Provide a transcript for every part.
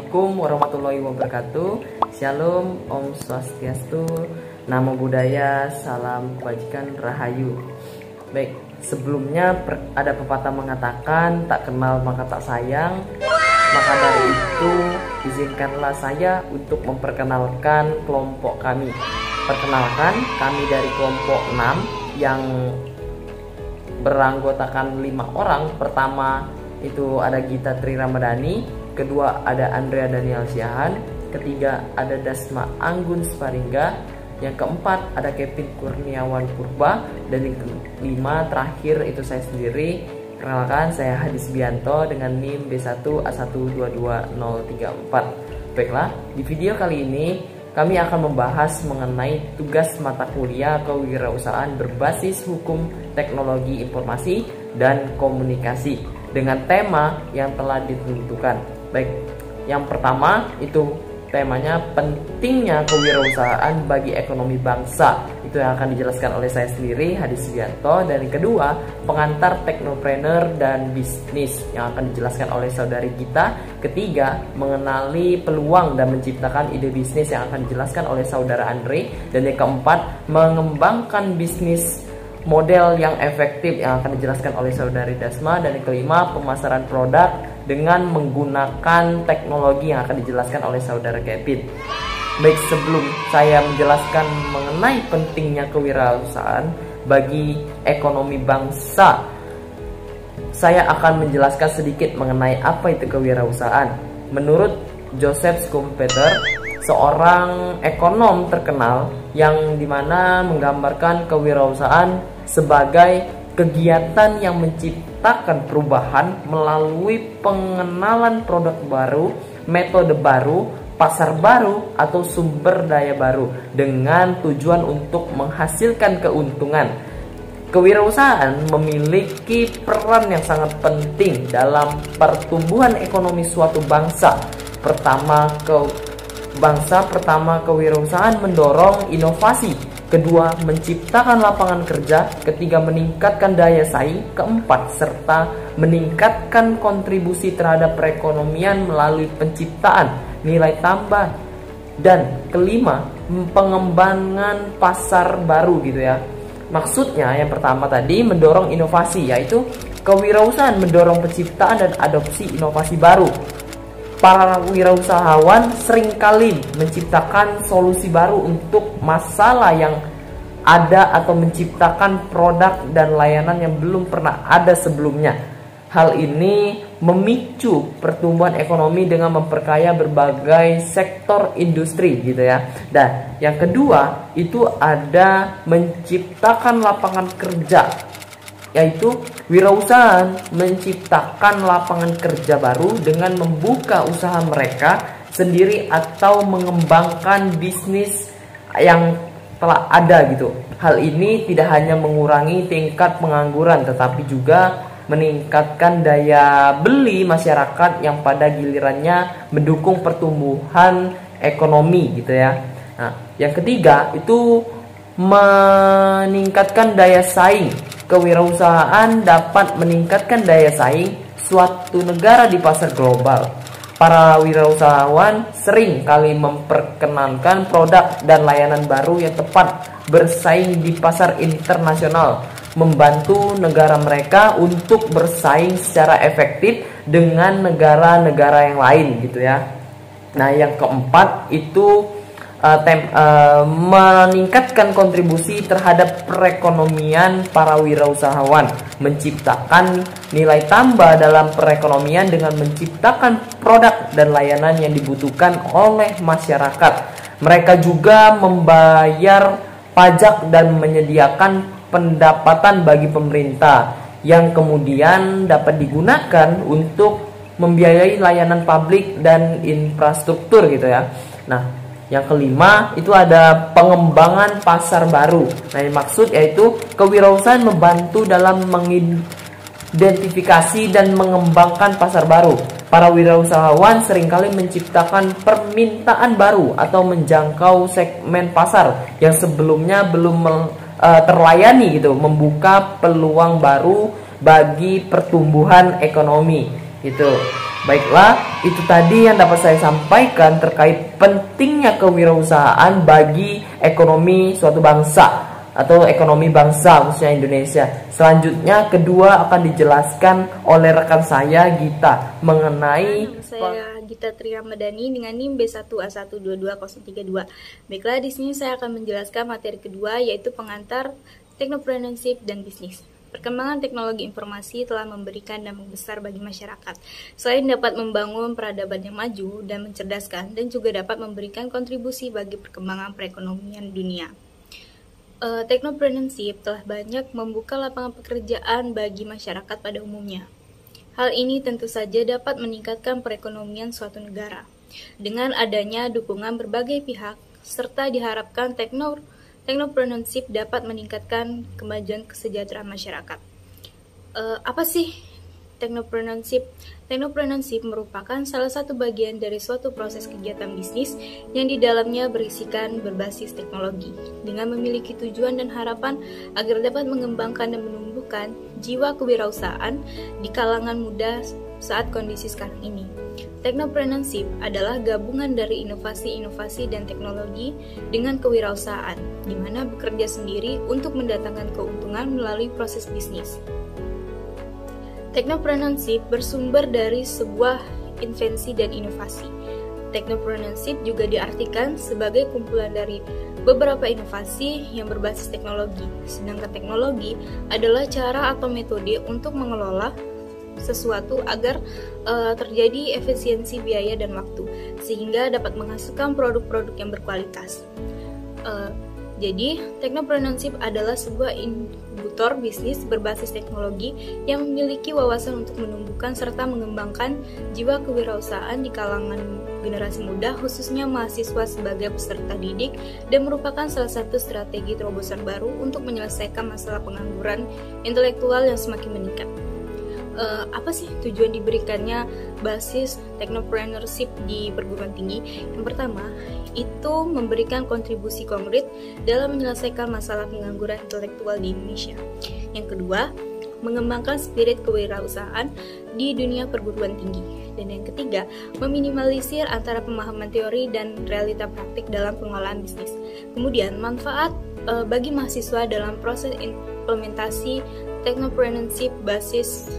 Assalamualaikum warahmatullahi wabarakatuh. Shalom, Om Swastiastu, Namo Buddhaya, salam kebajikan, rahayu. Baik, sebelumnya ada pepatah mengatakan tak kenal maka tak sayang. Maka dari itu izinkanlah saya untuk memperkenalkan kelompok kami. Perkenalkan, kami dari kelompok 6 yang beranggotakan 5 orang. Pertama itu ada Gita Tri Ramadhani, kedua ada Andrea Daniel Siahan, ketiga ada Dasma Anggun Sparingga, yang keempat ada Kevin Kurniawan Purba, dan yang kelima terakhir itu saya sendiri. Perkenalkan, saya Hadis Bianto dengan NIM B1A122034. Baiklah, di video kali ini kami akan membahas mengenai tugas mata kuliah kewirausahaan berbasis hukum teknologi informasi dan komunikasi dengan tema yang telah ditentukan. Baik, yang pertama itu temanya pentingnya kewirausahaan bagi ekonomi bangsa. Itu yang akan dijelaskan oleh saya sendiri, Hadis Bianto. Dan yang kedua, pengantar teknopreneur dan bisnis yang akan dijelaskan oleh saudari Gita. Ketiga, mengenali peluang dan menciptakan ide bisnis yang akan dijelaskan oleh saudara Andre. Dan yang keempat, mengembangkan bisnis model yang efektif yang akan dijelaskan oleh saudari Dasma. Dan yang kelima, pemasaran produk dengan menggunakan teknologi yang akan dijelaskan oleh saudara Kevin. Baik, sebelum saya menjelaskan mengenai pentingnya kewirausahaan bagi ekonomi bangsa, saya akan menjelaskan sedikit mengenai apa itu kewirausahaan. Menurut Joseph Schumpeter, seorang ekonom terkenal yang dimana menggambarkan kewirausahaan sebagai kegiatan yang menciptakan perubahan melalui pengenalan produk baru, metode baru, pasar baru, atau sumber daya baru dengan tujuan untuk menghasilkan keuntungan. Kewirausahaan memiliki peran yang sangat penting dalam pertumbuhan ekonomi suatu bangsa. Pertama, kewirausahaan mendorong inovasi. Kedua, menciptakan lapangan kerja. Ketiga, meningkatkan daya saing. Keempat, serta meningkatkan kontribusi terhadap perekonomian melalui penciptaan nilai tambah. Dan kelima, pengembangan pasar baru gitu ya. Maksudnya yang pertama tadi mendorong inovasi, yaitu kewirausahaan mendorong penciptaan dan adopsi inovasi baru. Para wirausahawan seringkali menciptakan solusi baru untuk masalah yang ada atau menciptakan produk dan layanan yang belum pernah ada sebelumnya. Hal ini memicu pertumbuhan ekonomi dengan memperkaya berbagai sektor industri gitu ya. Dan yang kedua itu ada menciptakan lapangan kerja, yaitu wirausahaan menciptakan lapangan kerja baru dengan membuka usaha mereka sendiri atau mengembangkan bisnis yang telah ada gitu. Hal ini tidak hanya mengurangi tingkat pengangguran tetapi juga meningkatkan daya beli masyarakat yang pada gilirannya mendukung pertumbuhan ekonomi gitu ya. Nah, yang ketiga itu meningkatkan daya saing. Kewirausahaan dapat meningkatkan daya saing suatu negara di pasar global. Para wirausahawan sering kali memperkenalkan produk dan layanan baru yang tepat bersaing di pasar internasional, membantu negara mereka untuk bersaing secara efektif dengan negara-negara yang lain gitu ya. Nah, yang keempat itu meningkatkan kontribusi terhadap perekonomian para wirausahawan, menciptakan nilai tambah dalam perekonomian dengan menciptakan produk dan layanan yang dibutuhkan oleh masyarakat. Mereka juga membayar pajak dan menyediakan pendapatan bagi pemerintah yang kemudian dapat digunakan untuk membiayai layanan publik dan infrastruktur gitu ya. Nah, yang kelima itu ada pengembangan pasar baru. Nah, yang maksud yaitu kewirausahaan membantu dalam mengidentifikasi dan mengembangkan pasar baru. Para wirausahawan seringkali menciptakan permintaan baru atau menjangkau segmen pasar yang sebelumnya belum terlayani gitu, membuka peluang baru bagi pertumbuhan ekonomi. Gitu. Baiklah, itu tadi yang dapat saya sampaikan terkait pentingnya kewirausahaan bagi ekonomi suatu bangsa atau ekonomi bangsa khususnya Indonesia. Selanjutnya kedua akan dijelaskan oleh rekan saya Gita mengenai saya Gita Triamadani dengan NIM B1A1220032. Baiklah, di sini saya akan menjelaskan materi kedua yaitu pengantar teknopreneurship dan bisnis. Perkembangan teknologi informasi telah memberikan dampak besar bagi masyarakat. Selain dapat membangun peradaban yang maju dan mencerdaskan, dan juga dapat memberikan kontribusi bagi perkembangan perekonomian dunia. Teknopreneurship telah banyak membuka lapangan pekerjaan bagi masyarakat pada umumnya. Hal ini tentu saja dapat meningkatkan perekonomian suatu negara. Dengan adanya dukungan berbagai pihak, serta diharapkan teknopreneurship dapat meningkatkan kemajuan kesejahteraan masyarakat. Apa sih teknopreneurship? Teknopreneurship merupakan salah satu bagian dari suatu proses kegiatan bisnis yang di dalamnya berisikan berbasis teknologi, dengan memiliki tujuan dan harapan agar dapat mengembangkan dan menumbuhkan jiwa kewirausahaan di kalangan muda saat kondisi sekarang ini. Teknopreneurship adalah gabungan dari inovasi-inovasi dan teknologi dengan kewirausahaan, di mana bekerja sendiri untuk mendatangkan keuntungan melalui proses bisnis. Teknopreneurship bersumber dari sebuah invensi dan inovasi. Teknopreneurship juga diartikan sebagai kumpulan dari beberapa inovasi yang berbasis teknologi, sedangkan teknologi adalah cara atau metode untuk mengelola sesuatu agar terjadi efisiensi biaya dan waktu, sehingga dapat menghasilkan produk-produk yang berkualitas. Jadi, teknopreneurship adalah sebuah inkubator bisnis berbasis teknologi yang memiliki wawasan untuk menumbuhkan serta mengembangkan jiwa kewirausahaan di kalangan generasi muda, khususnya mahasiswa sebagai peserta didik, dan merupakan salah satu strategi terobosan baru untuk menyelesaikan masalah pengangguran intelektual yang semakin meningkat. Apa sih tujuan diberikannya basis teknopreneurship di perguruan tinggi? Yang pertama, itu memberikan kontribusi konkret dalam menyelesaikan masalah pengangguran intelektual di Indonesia. Yang kedua, mengembangkan spirit kewirausahaan di dunia perguruan tinggi. Dan yang ketiga, meminimalisir antara pemahaman teori dan realita praktik dalam pengelolaan bisnis. Kemudian, manfaat bagi mahasiswa dalam proses implementasi teknopreneurship basis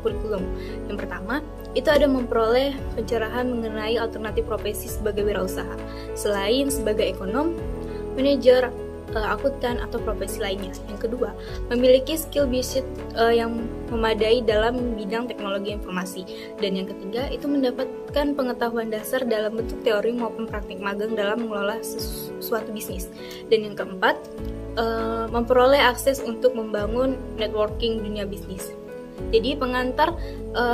kurikulum. Yang pertama, itu ada memperoleh pencerahan mengenai alternatif profesi sebagai wirausaha, selain sebagai ekonom, manajer, akuntan, atau profesi lainnya. Yang kedua, memiliki skill bisnis yang memadai dalam bidang teknologi informasi. Dan yang ketiga, itu mendapatkan pengetahuan dasar dalam bentuk teori maupun praktik magang dalam mengelola suatu bisnis. Dan yang keempat, memperoleh akses untuk membangun networking dunia bisnis. Jadi pengantar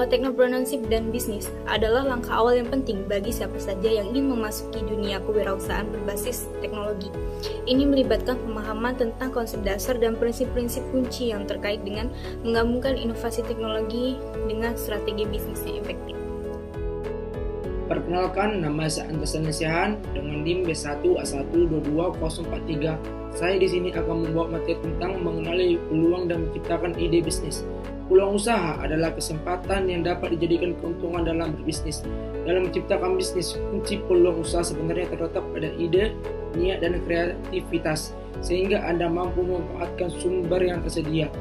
teknopreneurship dan bisnis adalah langkah awal yang penting bagi siapa saja yang ingin memasuki dunia kewirausahaan berbasis teknologi. Ini melibatkan pemahaman tentang konsep dasar dan prinsip-prinsip kunci yang terkait dengan menggabungkan inovasi teknologi dengan strategi bisnis yang efektif. Perkenalkan, nama saya Antasan Nasihan dengan NIM B1A1220043. Saya di sini akan membawa materi tentang mengenali peluang dan menciptakan ide bisnis. Peluang usaha adalah kesempatan yang dapat dijadikan keuntungan dalam berbisnis. Dalam menciptakan bisnis, kunci peluang usaha sebenarnya terletak pada ide, niat, dan kreativitas, sehingga Anda mampu memanfaatkan sumber yang tersedia.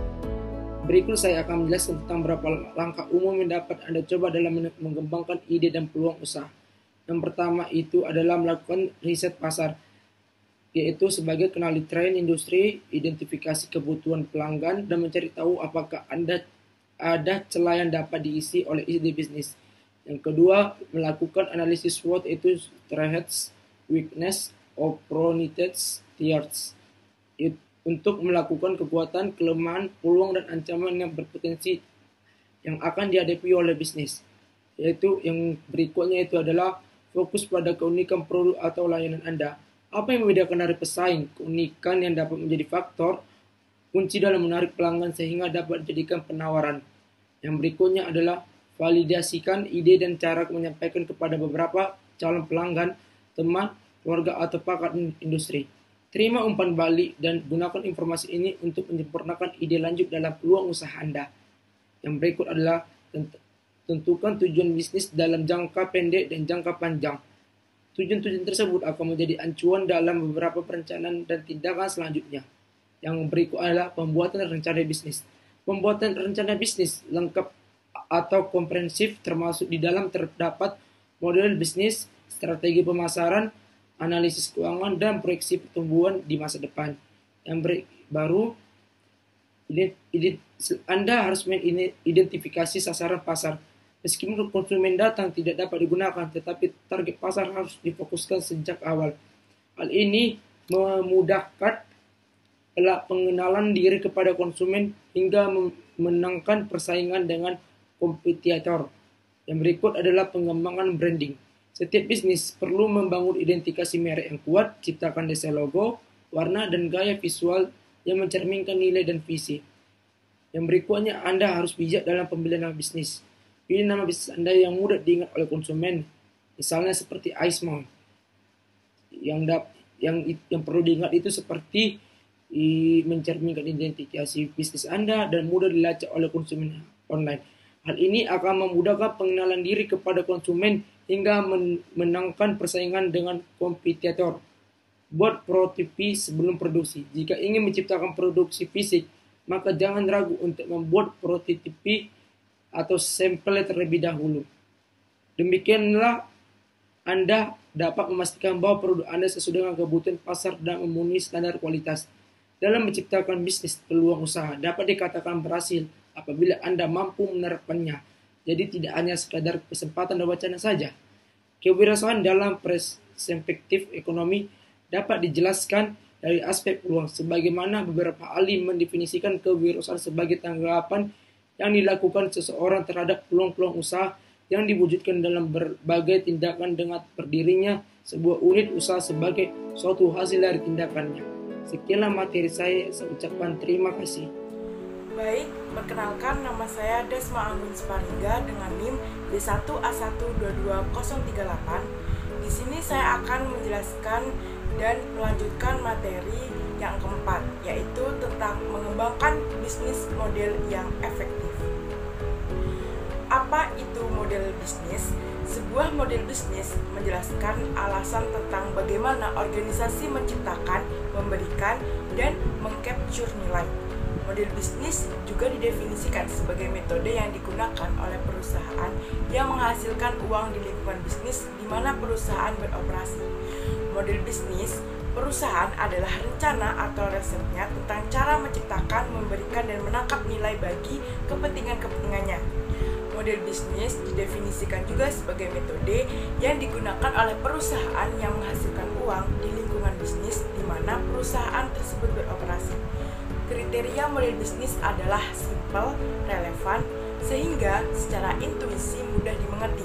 Berikut saya akan menjelaskan tentang beberapa langkah umum yang dapat Anda coba dalam mengembangkan ide dan peluang usaha. Yang pertama itu adalah melakukan riset pasar, yaitu sebagai kenali tren industri, identifikasi kebutuhan pelanggan, dan mencari tahu apakah ada celah yang dapat diisi oleh ide bisnis. Yang kedua, melakukan analisis SWOT, yaitu strengths, weakness, opportunities, threats, untuk melakukan kekuatan, kelemahan, peluang, dan ancaman yang berpotensi yang akan dihadapi oleh bisnis. Yaitu yang berikutnya itu adalah fokus pada keunikan produk atau layanan Anda. Apa yang membedakan dari pesaing? Keunikan yang dapat menjadi faktor kunci dalam menarik pelanggan sehingga dapat dijadikan penawaran. Yang berikutnya adalah validasikan ide dan cara menyampaikan kepada beberapa calon pelanggan, teman, keluarga, atau pakar industri. Terima umpan balik dan gunakan informasi ini untuk menyempurnakan ide lanjut dalam peluang usaha Anda. Yang berikut adalah Tentukan tujuan bisnis dalam jangka pendek dan jangka panjang. Tujuan-tujuan tersebut akan menjadi acuan dalam beberapa perencanaan dan tindakan selanjutnya. Yang berikut adalah pembuatan rencana bisnis. Pembuatan rencana bisnis lengkap atau komprehensif termasuk di dalam terdapat model bisnis, strategi pemasaran, analisis keuangan, dan proyeksi pertumbuhan di masa depan. Yang baru, Anda harus mengidentifikasi sasaran pasar. Meskipun konsumen datang tidak dapat digunakan, tetapi target pasar harus difokuskan sejak awal. Hal ini memudahkan pengenalan diri kepada konsumen hingga memenangkan persaingan dengan kompetitor. Yang berikut adalah pengembangan branding. Setiap bisnis perlu membangun identifikasi merek yang kuat, ciptakan desain logo, warna, dan gaya visual yang mencerminkan nilai dan visi. Yang berikutnya, Anda harus bijak dalam pemilihan nama bisnis. Pilih nama bisnis Anda yang mudah diingat oleh konsumen, misalnya seperti Ice Mall. Yang perlu diingat itu seperti mencerminkan identifikasi bisnis Anda dan mudah dilacak oleh konsumen online. Hal ini akan memudahkan pengenalan diri kepada konsumen hingga menangkan persaingan dengan kompetitor. Buat prototipe sebelum produksi. Jika ingin menciptakan produksi fisik, maka jangan ragu untuk membuat prototipe atau sampel terlebih dahulu. Demikianlah Anda dapat memastikan bahwa produk Anda sesuai dengan kebutuhan pasar dan memenuhi standar kualitas. Dalam menciptakan bisnis, peluang usaha dapat dikatakan berhasil apabila Anda mampu menerapkannya. Jadi tidak hanya sekadar kesempatan dan wacana saja. Kewirausahaan dalam perspektif ekonomi dapat dijelaskan dari aspek peluang, sebagaimana beberapa ahli mendefinisikan kewirausahaan sebagai tanggapan yang dilakukan seseorang terhadap peluang-peluang usaha yang diwujudkan dalam berbagai tindakan dengan berdirinya sebuah unit usaha sebagai suatu hasil dari tindakannya. Sekianlah materi saya ucapkan terima kasih. Baik, perkenalkan nama saya Desma Anggun Sparingga dengan NIM D1A122038. Di sini saya akan menjelaskan dan melanjutkan materi yang keempat, yaitu tentang mengembangkan bisnis model yang efektif. Apa itu model bisnis? Sebuah model bisnis menjelaskan alasan tentang bagaimana organisasi menciptakan, memberikan, dan mengcapture nilai. Model bisnis juga didefinisikan sebagai metode yang digunakan oleh perusahaan yang menghasilkan uang di lingkungan bisnis di mana perusahaan beroperasi. Model bisnis perusahaan adalah rencana atau resepnya tentang cara menciptakan, memberikan, dan menangkap nilai bagi kepentingan-kepentingannya. Model bisnis didefinisikan juga sebagai metode yang digunakan oleh perusahaan yang menghasilkan uang di lingkungan bisnis di mana perusahaan tersebut beroperasi. Kriteria model bisnis adalah simple, relevan, sehingga secara intuisi mudah dimengerti.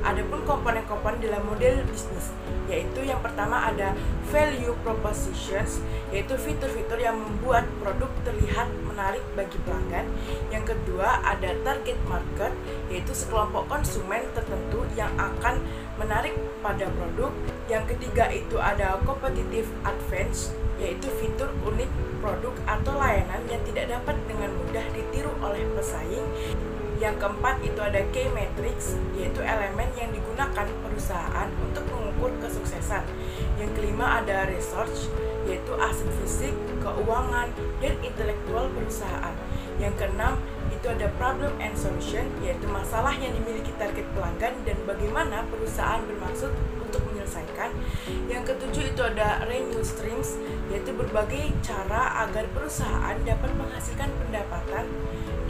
Adapun komponen-komponen dalam model bisnis, yaitu yang pertama ada value propositions, yaitu fitur-fitur yang membuat produk terlihat menarik bagi pelanggan. Yang kedua ada target market, yaitu sekelompok konsumen tertentu yang akan menarik pada produk. Yang ketiga itu ada competitive advantage, yaitu fitur unik produk atau layanan yang tidak dapat dengan mudah ditiru oleh pesaing. Yang keempat itu ada key metrics, yaitu elemen yang digunakan perusahaan untuk mengukur kesuksesan. Yang kelima ada research, yaitu aset fisik, keuangan, dan intelektual perusahaan. Yang keenam itu ada problem and solution, yaitu masalah yang dimiliki target pelanggan dan bagaimana perusahaan bermaksud untuk menyelesaikan. Yang ketujuh itu ada revenue streams, yaitu berbagai cara agar perusahaan dapat menghasilkan pendapatan.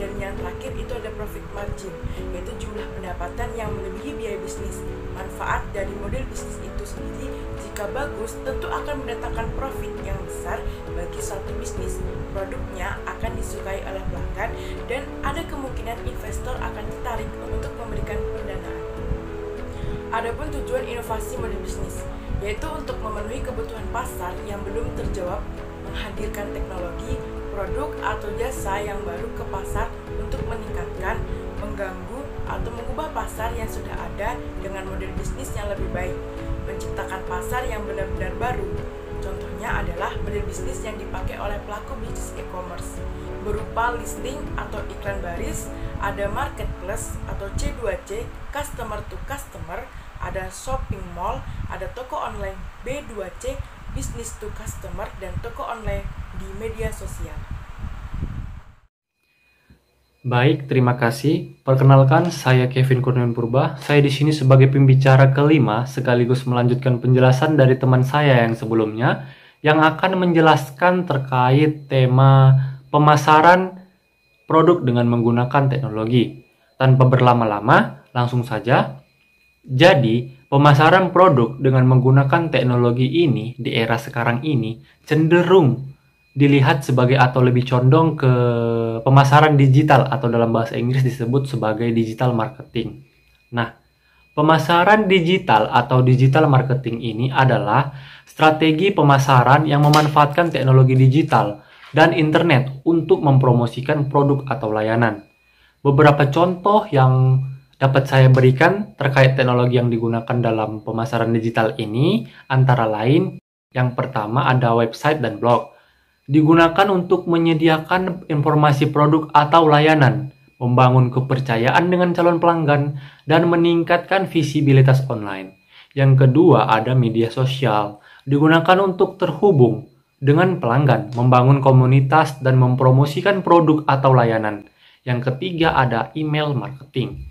Dan yang terakhir itu ada profit margin, yaitu jumlah pendapatan yang melebihi biaya bisnis. Manfaat dari model bisnis itu sendiri jika bagus tentu akan mendatangkan profit yang besar bagi suatu bisnis. Produknya akan disukai oleh pelanggan dan ada kemungkinan investor akan tertarik untuk memberikan pendanaan. Adapun tujuan inovasi model bisnis, yaitu untuk memenuhi kebutuhan pasar yang belum terjawab, menghadirkan teknologi, produk atau jasa yang baru ke pasar untuk meningkatkan, mengganggu, atau mengubah pasar yang sudah ada dengan model bisnis yang lebih baik, menciptakan pasar yang benar-benar baru. Contohnya satunya adalah model bisnis yang dipakai oleh pelaku bisnis e-commerce, berupa listing atau iklan baris, ada marketplace atau C2C, customer to customer, ada shopping mall, ada toko online B2C, business to customer, dan toko online di media sosial. Baik, terima kasih. Perkenalkan, saya Kevin Kurniawan Purba. Saya di sini sebagai pembicara kelima, sekaligus melanjutkan penjelasan dari teman saya yang sebelumnya, yang akan menjelaskan terkait tema pemasaran produk dengan menggunakan teknologi. Tanpa berlama-lama, langsung saja. Jadi, pemasaran produk dengan menggunakan teknologi ini di era sekarang ini cenderung dilihat sebagai atau lebih condong ke pemasaran digital atau dalam bahasa Inggris disebut sebagai digital marketing. Nah, pemasaran digital atau digital marketing ini adalah strategi pemasaran yang memanfaatkan teknologi digital dan internet untuk mempromosikan produk atau layanan. Beberapa contoh yang dapat saya berikan terkait teknologi yang digunakan dalam pemasaran digital ini antara lain, yang pertama ada website dan blog. Digunakan untuk menyediakan informasi produk atau layanan, membangun kepercayaan dengan calon pelanggan, dan meningkatkan visibilitas online. Yang kedua ada media sosial, digunakan untuk terhubung dengan pelanggan, membangun komunitas, dan mempromosikan produk atau layanan. Yang ketiga ada email marketing,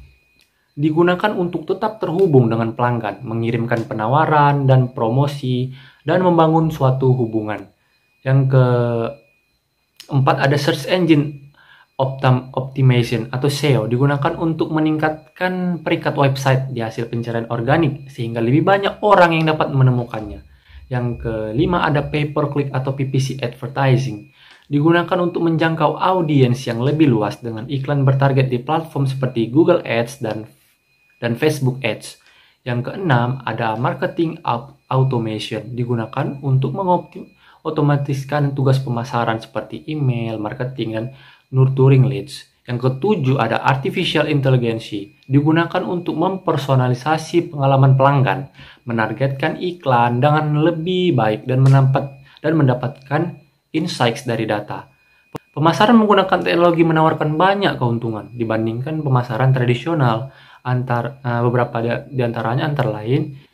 digunakan untuk tetap terhubung dengan pelanggan, mengirimkan penawaran dan promosi, dan membangun suatu hubungan. Yang keempat ada search engine optimization atau SEO, digunakan untuk meningkatkan peringkat website di hasil pencarian organik sehingga lebih banyak orang yang dapat menemukannya. Yang kelima ada pay per click atau PPC advertising, digunakan untuk menjangkau audiens yang lebih luas dengan iklan bertarget di platform seperti Google Ads dan Facebook Ads. Yang keenam ada marketing automation, digunakan untuk otomatiskan tugas pemasaran seperti email, marketing, dan nurturing leads. Yang ketujuh ada artificial intelligence, digunakan untuk mempersonalisasi pengalaman pelanggan, menargetkan iklan dengan lebih baik dan mendapatkan insights dari data. Pemasaran menggunakan teknologi menawarkan banyak keuntungan dibandingkan pemasaran tradisional. Beberapa di antaranya antara lain,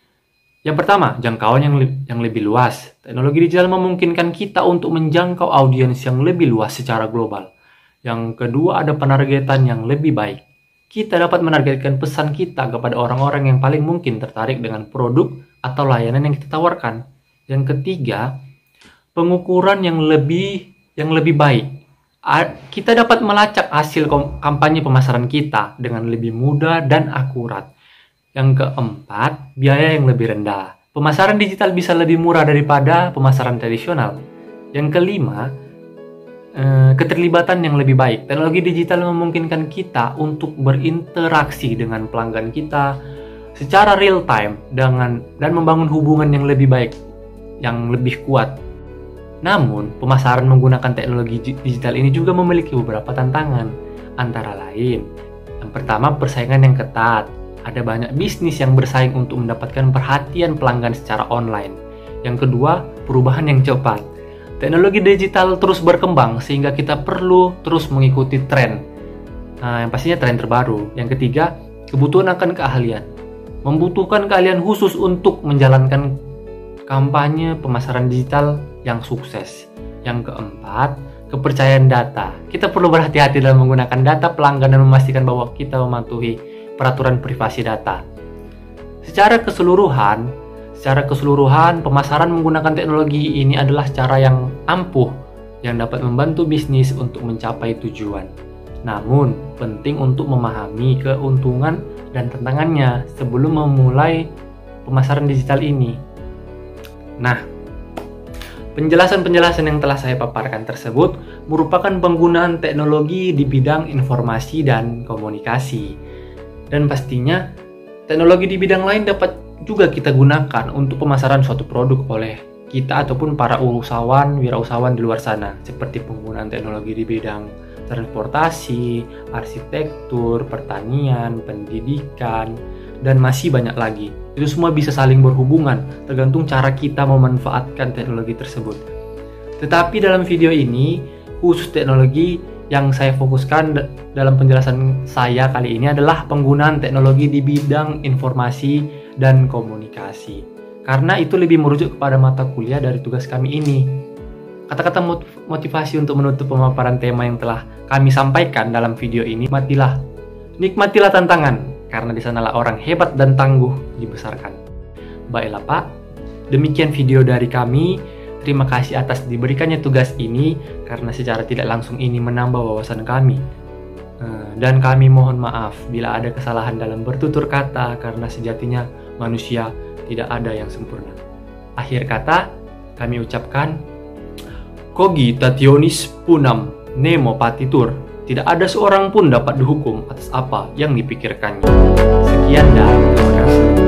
yang pertama, jangkauan yang lebih luas. Teknologi digital memungkinkan kita untuk menjangkau audiens yang lebih luas secara global. Yang kedua, ada penargetan yang lebih baik. Kita dapat menargetkan pesan kita kepada orang-orang yang paling mungkin tertarik dengan produk atau layanan yang kita tawarkan. Yang ketiga, pengukuran yang lebih baik. Kita dapat melacak hasil kampanye pemasaran kita dengan lebih mudah dan akurat. Yang keempat, biaya yang lebih rendah. Pemasaran digital bisa lebih murah daripada pemasaran tradisional. Yang kelima, keterlibatan yang lebih baik. Teknologi digital memungkinkan kita untuk berinteraksi dengan pelanggan kita secara real time dan membangun hubungan yang lebih baik, yang lebih kuat. Namun, pemasaran menggunakan teknologi digital ini juga memiliki beberapa tantangan. Antara lain, yang pertama, persaingan yang ketat. Ada banyak bisnis yang bersaing untuk mendapatkan perhatian pelanggan secara online. Yang kedua, perubahan yang cepat. Teknologi digital terus berkembang sehingga kita perlu terus mengikuti tren. Yang pastinya tren terbaru. Yang ketiga, kebutuhan akan keahlian. Membutuhkan keahlian khusus untuk menjalankan kampanye pemasaran digital yang sukses. Yang keempat, kepercayaan data. Kita perlu berhati-hati dalam menggunakan data pelanggan dan memastikan bahwa kita mematuhi peraturan privasi data. Secara keseluruhan, pemasaran menggunakan teknologi ini adalah cara yang ampuh yang dapat membantu bisnis untuk mencapai tujuan. Namun, penting untuk memahami keuntungan dan tantangannya sebelum memulai pemasaran digital ini. Nah, penjelasan-penjelasan yang telah saya paparkan tersebut merupakan penggunaan teknologi di bidang informasi dan komunikasi. Dan pastinya, teknologi di bidang lain dapat juga kita gunakan untuk pemasaran suatu produk oleh kita ataupun para wirausahawan di luar sana, seperti penggunaan teknologi di bidang transportasi, arsitektur, pertanian, pendidikan, dan masih banyak lagi. Itu semua bisa saling berhubungan, tergantung cara kita memanfaatkan teknologi tersebut. Tetapi dalam video ini, khusus teknologi yang saya fokuskan dalam penjelasan saya kali ini adalah penggunaan teknologi di bidang informasi dan komunikasi. Karena itu lebih merujuk kepada mata kuliah dari tugas kami ini. Kata-kata motivasi untuk menutup pemaparan tema yang telah kami sampaikan dalam video ini, nikmatilah tantangan, karena di sanalah orang hebat dan tangguh dibesarkan. Baiklah Pak, demikian video dari kami. Terima kasih atas diberikannya tugas ini, karena secara tidak langsung ini menambah wawasan kami. Dan kami mohon maaf bila ada kesalahan dalam bertutur kata, karena sejatinya manusia tidak ada yang sempurna. Akhir kata, kami ucapkan Cogitationis punam nemo patitur. Tidak ada seorang pun dapat dihukum atas apa yang dipikirkannya. Sekian dan terima kasih.